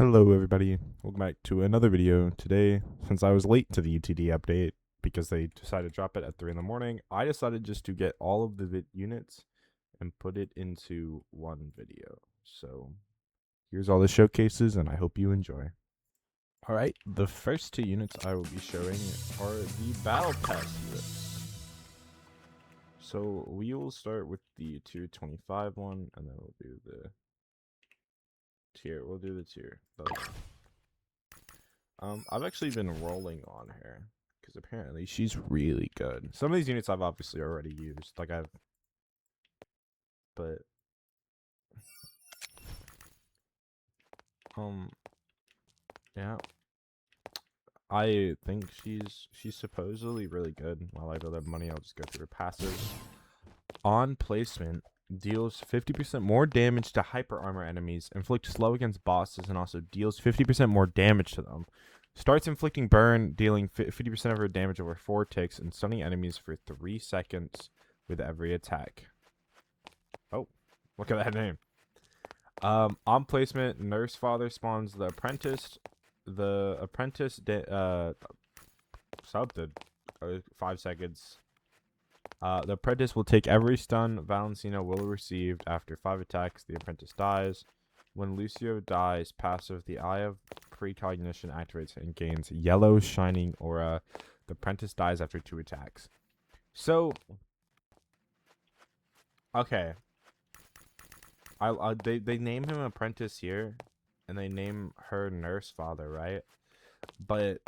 Hello everybody, welcome back to another video. Today, since I was late to the UTD update because they decided to drop it at 3 in the morning, I decided just to get all of the units and put it into one video. So here's all the showcases and I hope you enjoy. Alright, the first two units I will be showing are the Battle Pass units. So we will start with the tier 25 one and then we'll do the tier. I've actually been rolling on her because apparently she's really good. Some of these units I've obviously already used, but yeah, I think she's supposedly really good. While I don't have money, I'll just go through her passives. On placement, deals 50% more damage to hyper armor enemies, inflicts slow against bosses, and also deals 50% more damage to them. Starts inflicting burn, dealing 50% of her damage over 4 ticks, and stunning enemies for 3 seconds with every attack. Oh, look at that name. On placement, Nurse Father spawns the apprentice. The apprentice subbed 5 seconds. The apprentice will take every stun Valencina will receive after 5 attacks. The apprentice dies. When Lucio dies, passive, the Eye of Precognition activates and gains yellow shining aura. The apprentice dies after 2 attacks. So, okay. They name him apprentice here, and they name her Nurse Father, right? But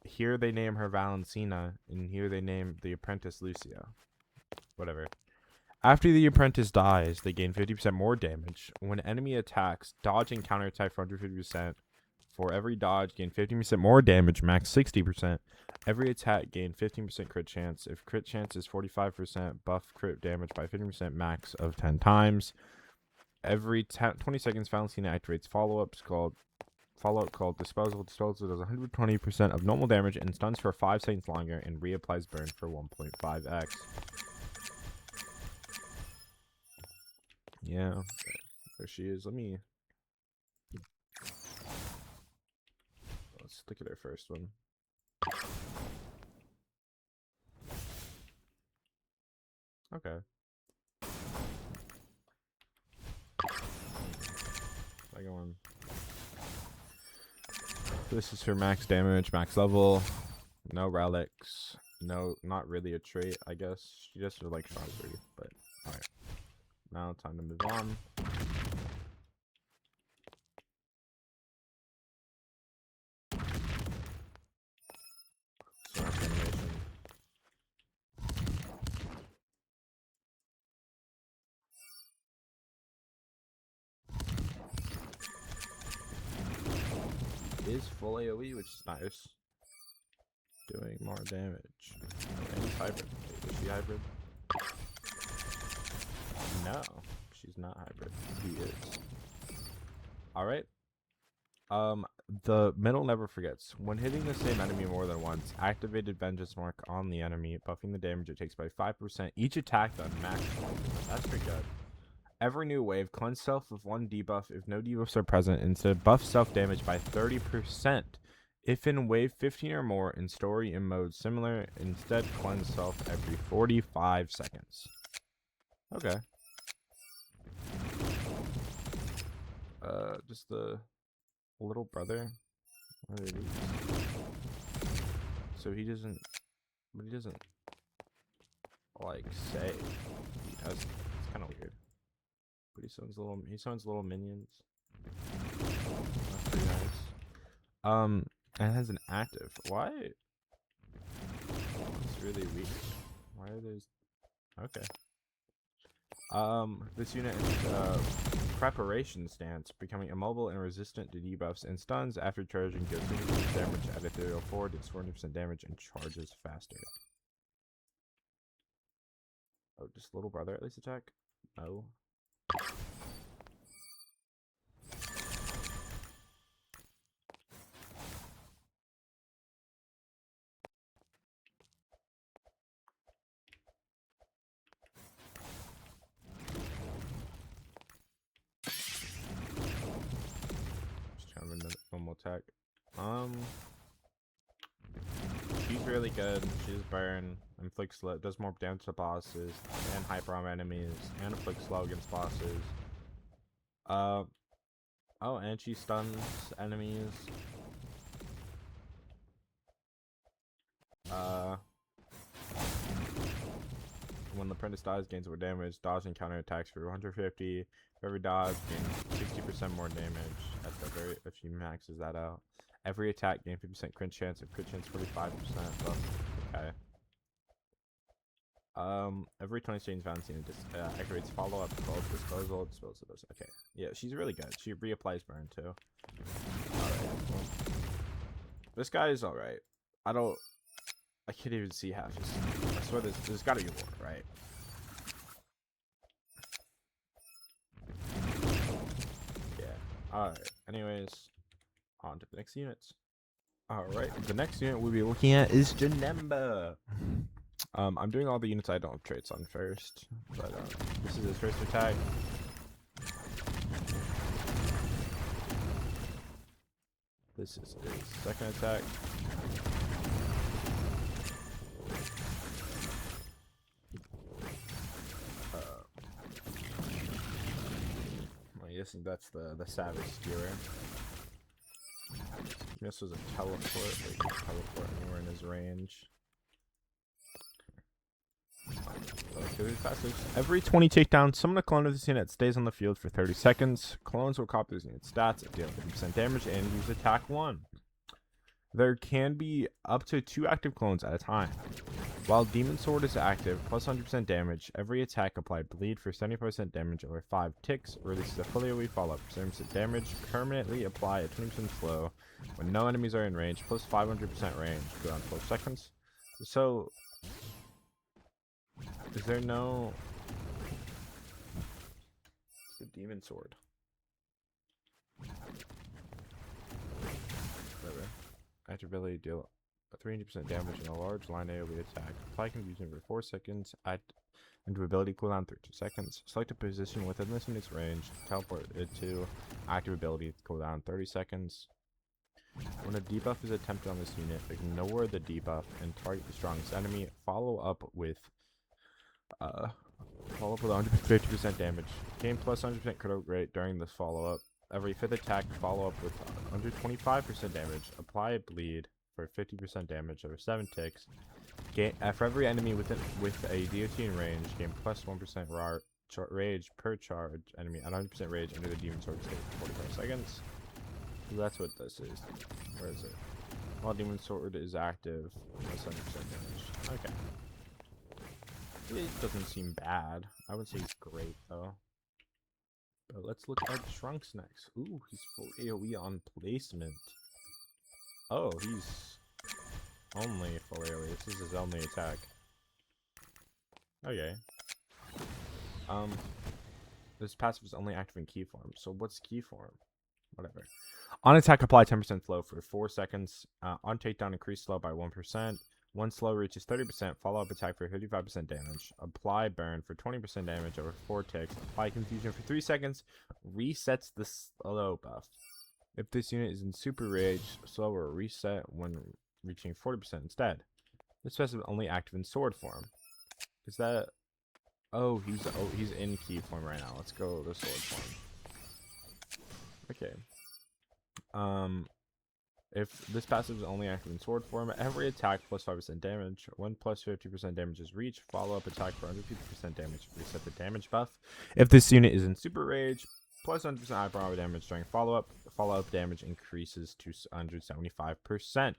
here they name her Valencina, and here they name the apprentice Lucio. Whatever. After the apprentice dies, they gain 50% more damage. When enemy attacks, dodge and counterattack for 150%. For every dodge, gain 15% more damage, max 60%. Every attack, gain 15% crit chance. If crit chance is 45%, buff crit damage by 50%, max of 10 times. Every 20 seconds, Valencina activates follow-up called Disposal. Disposal does 120% of normal damage and stuns for 5 seconds longer and reapplies burn for 1.5x. Yeah, there she is. Let's look at her first one. Okay. Second one. This is her max damage, max level. No relics. No, not really a trait, I guess. She just like sharply, but alright. Now time to move on. So animation. Is full AoE, which is nice. Doing more damage. And it's hybrid. Is she hybrid? No, she's not hybrid. He is. Alright. The middle never forgets. When hitting the same enemy more than once, activated vengeance mark on the enemy, buffing the damage it takes by 5%. Each attack done max 20%. That's pretty good. Every new wave, cleanse self with 1 debuff if no debuffs are present. Instead, buff self damage by 30%. If in wave 15 or more in story and mode similar, instead cleanse self every 45 seconds. Okay. Just the little brother. What are these? So he doesn't, but he doesn't like say. It's kind of weird. But he summons little minions. That's pretty nice. And it has an active. Why? It's really weak. Why are those? Okay. This unit is preparation stance, becoming immobile and resistant to debuffs and stuns after charging, deals 50% damage at ethereal forward, does 40% damage and charges faster. Oh, just little brother at least attack? No. Just trying to normal attack. She's really good. She's burn, inflicts slow, does more damage to bosses and hyper on enemies, and inflicts slow against bosses. Oh, and she stuns enemies. When the apprentice dies, gains more damage. Dodge and counter attacks for 150. For every dodge, gains 60% more damage. At the very, if she maxes that out. Every attack gains 50% crit chance. If crit chance 45%. Well, okay. Every 20 seconds, Valencina activates follow up, disposal. Okay. Yeah, she's really good. She reapplies burn too. Alright. Well, this guy is alright. I can't even see half his. I swear there's gotta be more, right? Yeah. Alright. Anyways, on to the next units. Alright, the next unit we'll be looking at is Janemba. I'm doing all the units I don't have traits on first, but this is his first attack. This is his second attack. I'm guessing that's the savage skewer. This was a teleport, but he can teleport anywhere in his range. Every 20 takedowns, summon a clone of this unit that stays on the field for 30 seconds. Clones will copy this unit's stats, deal 50% damage, and use attack 1. There can be up to 2 active clones at a time. While Demon Sword is active, plus 100% damage, every attack applied bleed for 70% damage over 5 ticks, releases a fully AoE follow-up for 70% damage, permanently apply a 20% slow when no enemies are in range, plus 500% range, go on 12 seconds. So, is there no... It's the Demon Sword. Whatever. Active ability, deal 300% damage in a large line AoE attack. Apply confusion for 4 seconds. Add into ability cooldown 32 seconds. Select a position within this unit's range. Teleport it to active ability cooldown 30 seconds. When a debuff is attempted on this unit, ignore the debuff and target the strongest enemy. Follow up with 150% damage. Gain plus 100% critical rate during this follow-up. Every 5th attack, follow up with 125% damage. Apply a bleed for 50% damage over 7 ticks. For every enemy with a DOT in range, gain plus 1% rage per charge enemy at 100% rage under the Demon Sword state for 45 seconds. So that's what this is. Where is it? While Demon Sword is active, plus 100% damage. Okay. It doesn't seem bad. I would say it's great though. But let's look at Trunks next. Ooh, he's full AoE on placement. Oh, he's only full AoE. This is his only attack. Okay. This passive is only active in key form. So what's key form? Whatever. On attack, apply 10% slow for 4 seconds. On takedown, increase slow by 1%. Once slow reaches 30%, follow-up attack for 55% damage. Apply burn for 20% damage over 4 ticks. Apply confusion for 3 seconds. Resets the slow buff. If this unit is in super rage, slow will reset when reaching 40% instead. This specimen is only active in sword form. Is that... Oh, he's in key form right now. Let's go to sword form. Okay. If this passive is only active in sword form, every attack plus 5% damage. When plus 50% damage is reached, follow-up attack for 150% damage. Reset the damage buff. If this unit is in super rage, plus 100% hyper damage during follow-up. Follow-up damage increases to 175%.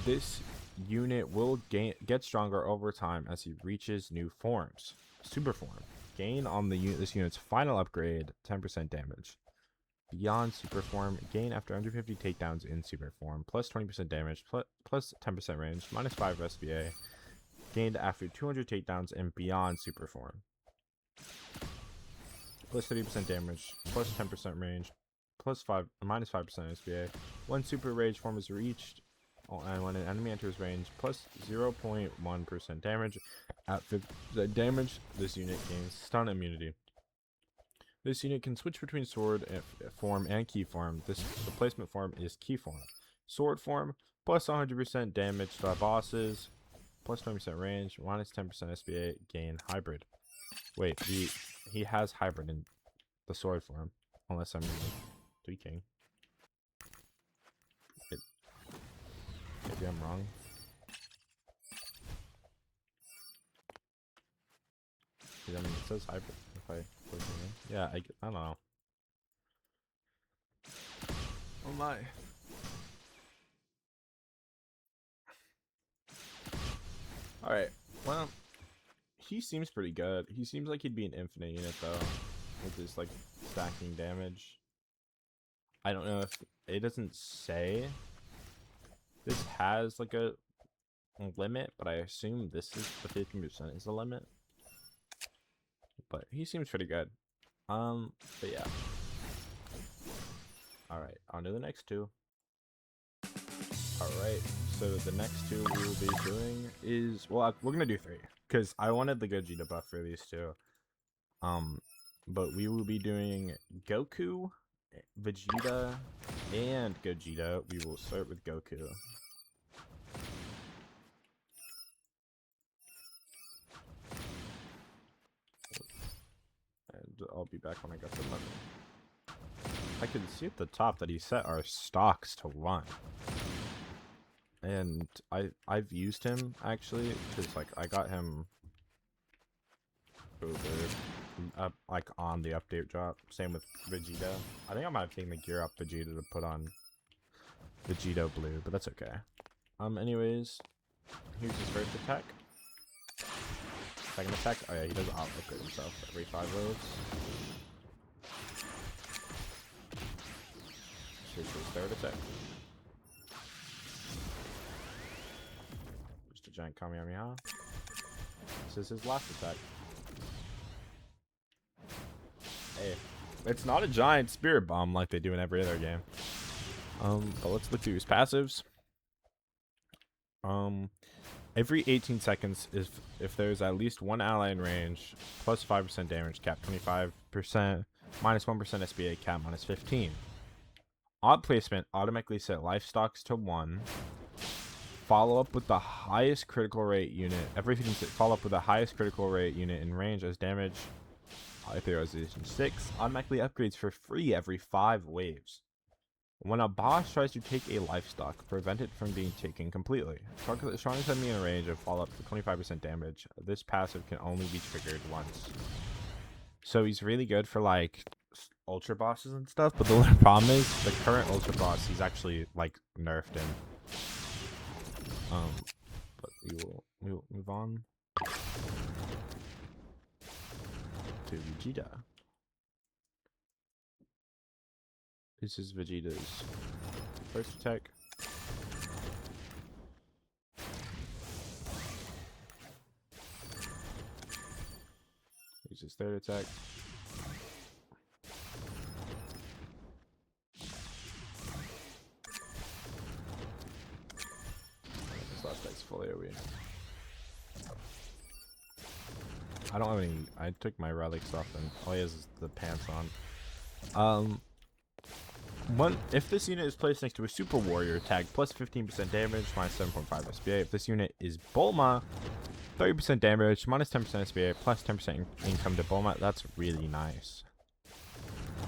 This unit will get stronger over time as he reaches new forms. Super form. Gain on this unit's final upgrade 10% damage. Beyond super form, gain after 150 takedowns in super form, plus 20% damage, plus 10% range, minus 5 SBA. Gained after 200 takedowns and beyond super form. Plus 30% damage, plus 10% range, minus 5% SBA. When super rage form is reached, and when an enemy enters range, plus 0.1% damage. At 50% damage, this unit gains stun immunity. This unit can switch between sword form and key form. This replacement form is key form. Sword form, plus 100% damage to our bosses, plus 20% range, minus 10% SBA, gain hybrid. Wait, he has hybrid in the sword form, unless I'm tweaking. Maybe I'm wrong. I mean, it says hybrid if I put it in. Yeah, I don't know. Oh my. Alright, well, he seems pretty good. He seems like he'd be an infinite unit though, with his like stacking damage. I don't know if it doesn't say this has like a limit, but I assume this is the 15% is the limit. But he seems pretty good. But yeah. Alright, on to the next two. Alright, so the next two we will be doing is, well, we're gonna do three, because I wanted the Gogeta buff for these two. But we will be doing Goku, Vegeta, and Gogeta. We will start with Goku. And I'll be back when I got the money. I can see at the top that he set our stocks to 1. And I've used him actually, because like I got him over like on the update drop. Same with Vegeta. I think I might have taken the gear up Vegeta to put on Vegito Blue, but that's okay. Anyways, here's his first attack. Second attack. Oh yeah, he does auto-upgrade himself every 5 rows. Here's his third attack. Just a giant Kamehameha. This is his last attack. Hey, it's not a giant spirit bomb like they do in every other game. But let's look through his passives. Every 18 seconds, if there's at least one ally in range, plus 5% damage, cap 25%, minus 1% SBA, cap minus 15. Odd placement, automatically set life stocks to 1. Follow up with the highest critical rate unit. Everything follow up with the highest critical rate unit in range as damage. Authorization 6 automatically upgrades for free every 5 waves. When a boss tries to take a life stock, prevent it from being taken completely. Strongest enemy in range of follow up for 25% damage. This passive can only be triggered once. So he's really good for like ultra bosses and stuff, but the only problem is the current ultra boss, he's actually like nerfed him. But we will move on to Vegeta. This is Vegeta's first attack. Here's his third attack. This last attack's fully AoE. I don't have any. I took my relics off and all he has is the pants on. If this unit is placed next to a super warrior, tag plus 15% damage, minus 7.5 SBA. If this unit is Bulma, 30% damage, minus 10% SBA, plus 10% income to Bulma. That's really nice.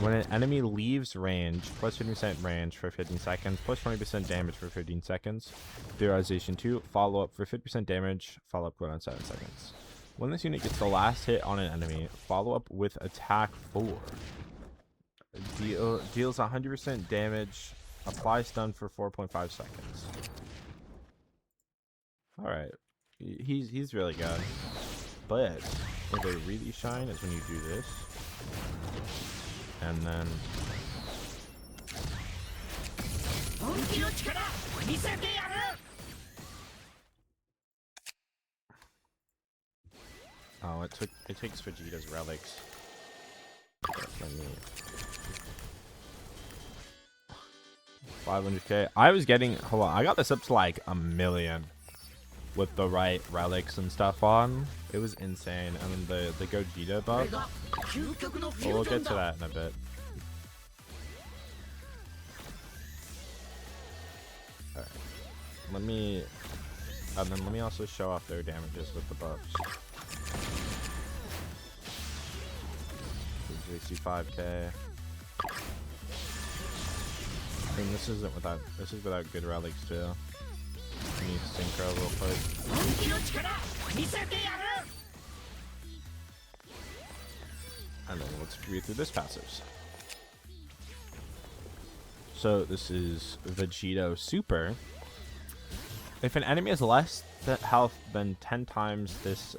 When an enemy leaves range, plus 50% range for 15 seconds, plus 20% damage for 15 seconds. Theorization 2, follow up for 50% damage, follow up on 7 seconds. When this unit gets the last hit on an enemy, follow up with attack 4. Deals 100% damage, apply stun for 4.5 seconds. Alright, he's really good. But where they really shine is when you do this. And then oh, it takes Vegeta's relics. 500k. I was getting, hold on, I got this up to like 1 million with the right relics and stuff on. It was insane. And then the Gogeta buff, But we'll get to that in a bit. Alright. Let me also show off their damages with the buffs. JC 5k. I mean, this is without good relics too. I need synchro real quick. And then let's read through this passives. So this is Vegito Super. If an enemy has less health than 10 times this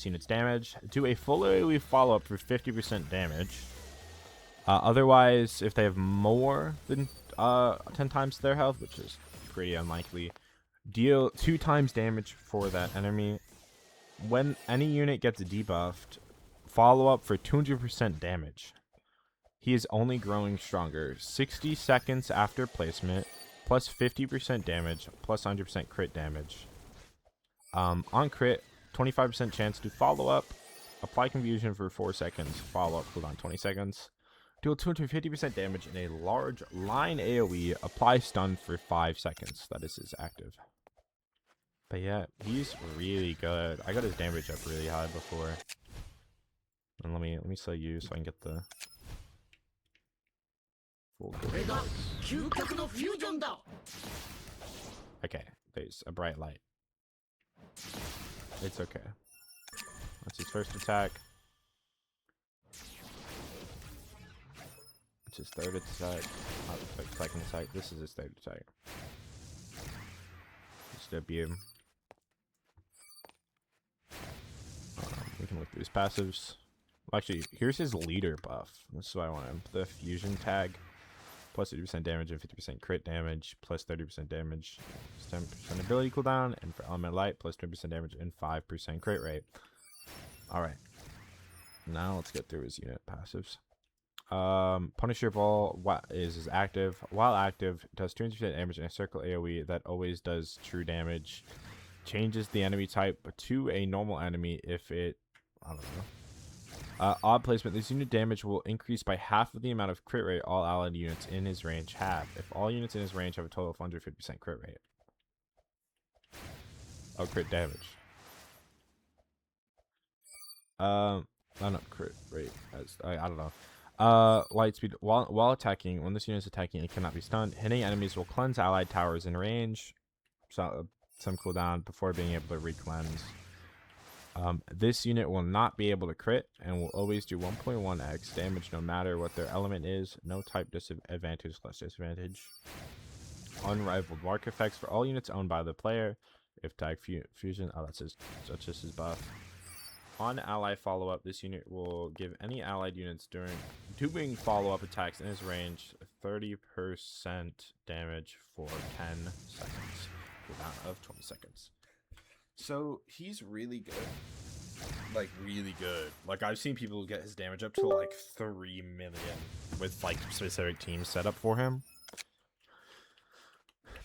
unit's damage, do a full AoE follow-up for 50% damage. Otherwise, if they have more than 10 times their health, which is pretty unlikely, deal 2 times damage for that enemy. When any unit gets debuffed, follow up for 200% damage. He is only growing stronger. 60 seconds after placement, plus 50% damage, plus 100% crit damage. On crit, 25% chance to follow up. Apply confusion for 4 seconds. Follow up cooldown 20 seconds. Deal 250% damage in a large line AoE. Apply stun for 5 seconds. That is his active. But yeah, he's really good. I got his damage up really high before. And let me sell you so I can get the full Okay, there's a bright light. It's okay. That's his first attack. It's his third attack. Not the second attack. This is his third attack. Just a beam. We can look through his passives. Well, actually, here's his leader buff. This is what I want him. The fusion tag. Plus 50% damage and 50% crit damage. Plus 30% damage. 10% ability cooldown. And for element light, plus 20% damage and 5% crit rate. Alright. Now let's get through his unit passives. Punisher Ball is active. While active, does 200% damage in a circle AoE that always does true damage. Changes the enemy type to a normal enemy if it... I don't know. Odd placement. This unit damage will increase by half of the amount of crit rate all allied units in his range have. If all units in his range have a total of 150% crit rate. Oh, crit damage. Not crit rate. I don't know. Light speed. While attacking, when this unit is attacking, it cannot be stunned. Hitting enemies will cleanse allied towers in range. So, some cooldown before being able to re-cleanse. This unit will not be able to crit and will always do 1.1x damage no matter what their element is. No type disadvantage / disadvantage. Unrivaled mark effects for all units owned by the player. If tag fusion, that's just his buff. On ally follow-up, this unit will give any allied units doing follow-up attacks in his range 30% damage for 10 seconds. Cooldown of 20 seconds. So he's really good. Like really good. Like I've seen people get his damage up to like 3 million with like specific teams set up for him.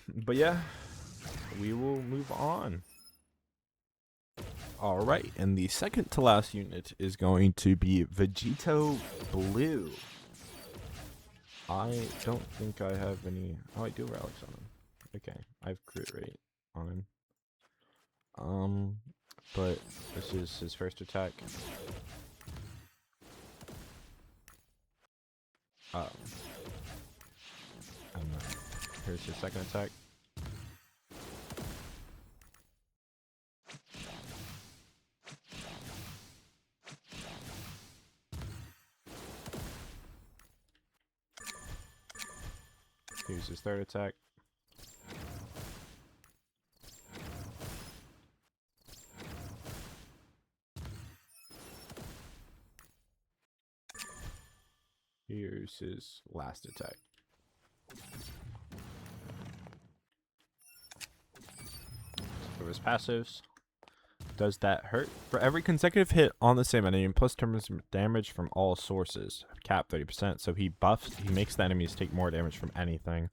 But yeah, we will move on. Alright, and the second to last unit is going to be Vegito Blue. I don't think I have any... Oh, I do have relics on him. Okay, I have crit rate on him. But this is his first attack. And here's his second attack. Here's his third attack. Here's his last attack. For his passives. Does that hurt? For every consecutive hit on the same enemy, plus terms damage from all sources. Cap 30%. So he makes the enemies take more damage from anything.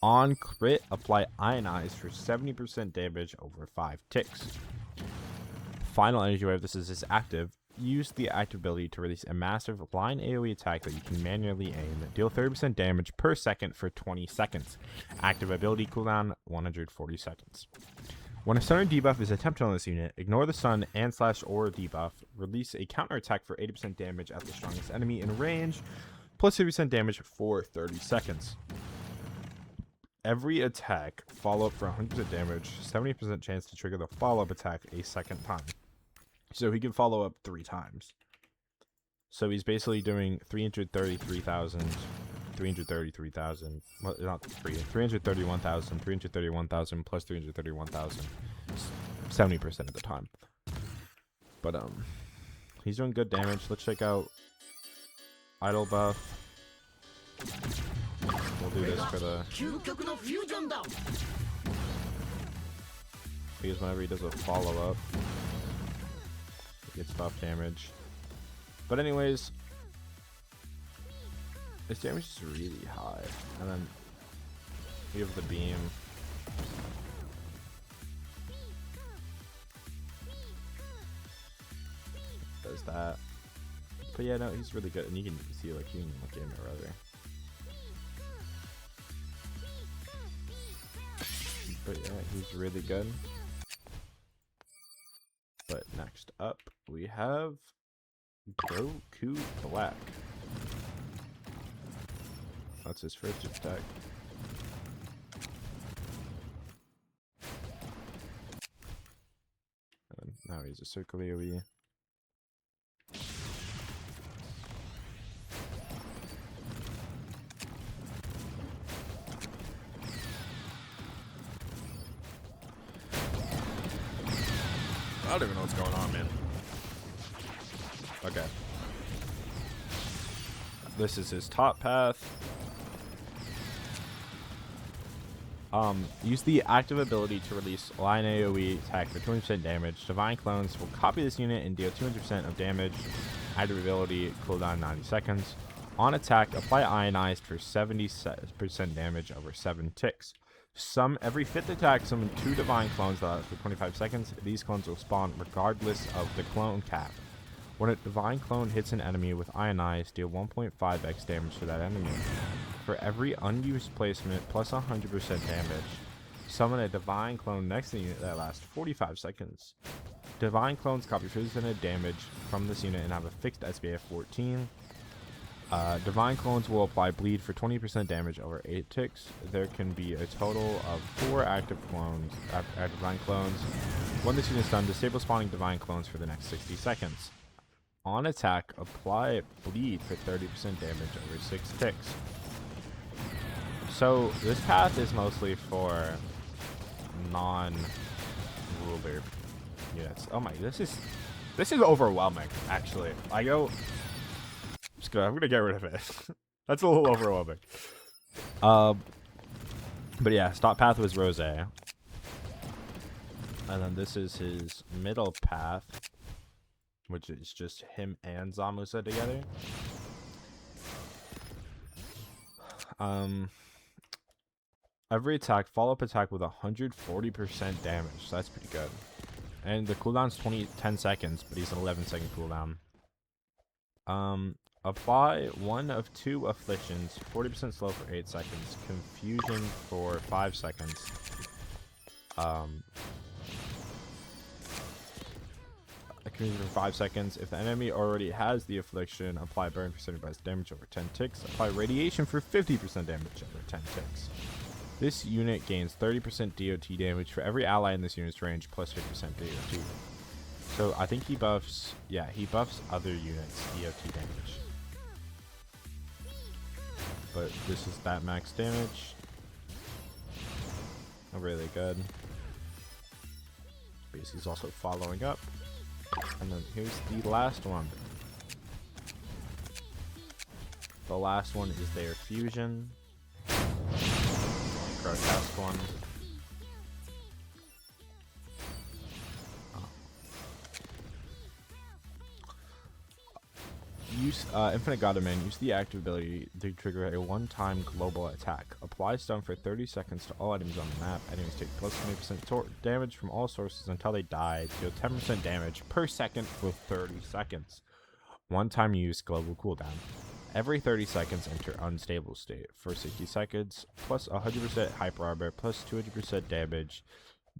On crit, apply Ionize for 70% damage over 5 ticks. Final energy wave. This is his active. use the active ability to release a massive line AoE attack that you can manually aim. Deal 30% damage per second for 20 seconds. Active ability cooldown 140 seconds. When a stun or debuff is attempted on this unit, ignore the stun and / or debuff. Release a counter attack for 80% damage at the strongest enemy in range, plus 50% damage for 30 seconds. Every attack, follow up for 100% damage, 70% chance to trigger the follow-up attack a second time. So he can follow up 3 times. So he's basically doing 333,000, 333,000, well, not 331,000, 331,000 plus 331,000, 70% of the time. But he's doing good damage. Let's check out idle buff. We'll do this for the, because whenever he does a follow up, he gets buff damage. But anyways, his damage is really high. And then we have the beam. Does that. But yeah, no, he's really good. And you can see, like, he can look in it rather. But yeah, he's really good. But next up, we have Goku Black. That's his first attack. And now he's a circle AoE. I don't even know what's going on, man. Okay. This is his top path. Use the active ability to release line AoE attack for 20% damage. Divine Clones will copy this unit and deal 200% of damage. Active ability cooldown 90 seconds. On attack, apply ionized for 70% damage over 7 ticks. Every 5th attack, summon 2 Divine Clones that last for 25 seconds. These clones will spawn regardless of the clone cap. When a Divine Clone hits an enemy with ionized, deal 1.5x damage to that enemy. For every unused placement plus 100% damage, summon a Divine Clone next to the unit that lasts 45 seconds. Divine Clones copy 50% of damage from this unit and have a fixed SBA of 14. Divine Clones will apply bleed for 20% damage over 8 ticks. There can be a total of 4 active Divine Clones. When this unit is done, disable spawning Divine Clones for the next 60 seconds. On attack, apply bleed for 30% damage over 6 ticks. So this path is mostly for non-ruler units. Oh my, this is overwhelming. Actually, I'm gonna get rid of it. That's a little overwhelming. But yeah, stop path was Rose, and then this is his middle path, which is just him and Zamusa together. Every attack, follow-up attack with 140% damage. So that's pretty good. And the cooldown's 10 seconds, but he's an 11-second cooldown. Apply 1 of 2 afflictions, 40% slow for 8 seconds, confusion for 5 seconds. Confusion for 5 seconds. If the enemy already has the affliction, apply burn for 75% damage over 10 ticks. Apply radiation for 50% damage over 10 ticks. This unit gains 30% DOT damage for every ally in this unit's range, plus 50% DOT. So I think he buffs, yeah, he buffs other units' DOT damage. But this is that max damage. Really good. Basically, he's also following up. And then here's the last one. The last one is their fusion. Grotesque one. use Infinite Godman. Use the active ability to trigger a one-time global attack. Apply stun for 30 seconds to all items on the map. Enemies take plus 20% damage from all sources until they die. Deal 10% damage per second for 30 seconds. One-time use global cooldown. Every 30 seconds, enter unstable state. For 60 seconds, plus 100% hyper armor, plus 200% damage,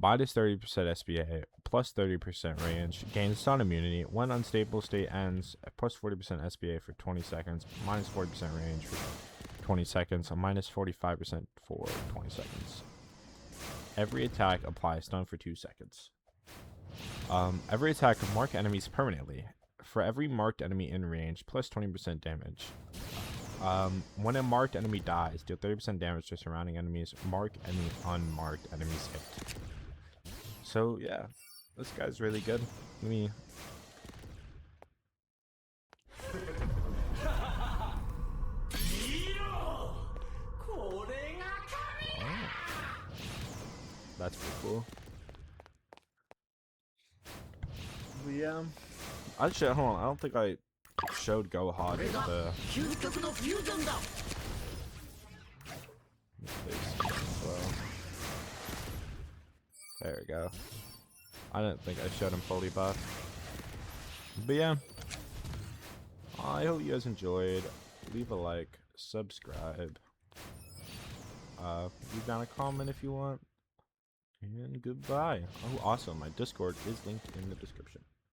minus 30% SBA, plus 30% range, gains stun immunity. When unstable state ends, plus 40% SBA for 20 seconds, minus 40% range for 20 seconds, minus 45% for 20 seconds. Every attack applies stun for 2 seconds. Every attack mark enemies permanently. For every marked enemy in range, plus 20% damage. When a marked enemy dies, deal 30% damage to surrounding enemies. Mark any unmarked enemies hit. So yeah, this guy's really good. Let me. Oh. That's pretty cool. But yeah, actually, hold on. I don't think I showed Gohan the. There we go. I didn't think I showed him fully buff. But yeah, I hope you guys enjoyed. Leave a like, subscribe, leave down a comment if you want, and goodbye. Oh, awesome. My Discord is linked in the description.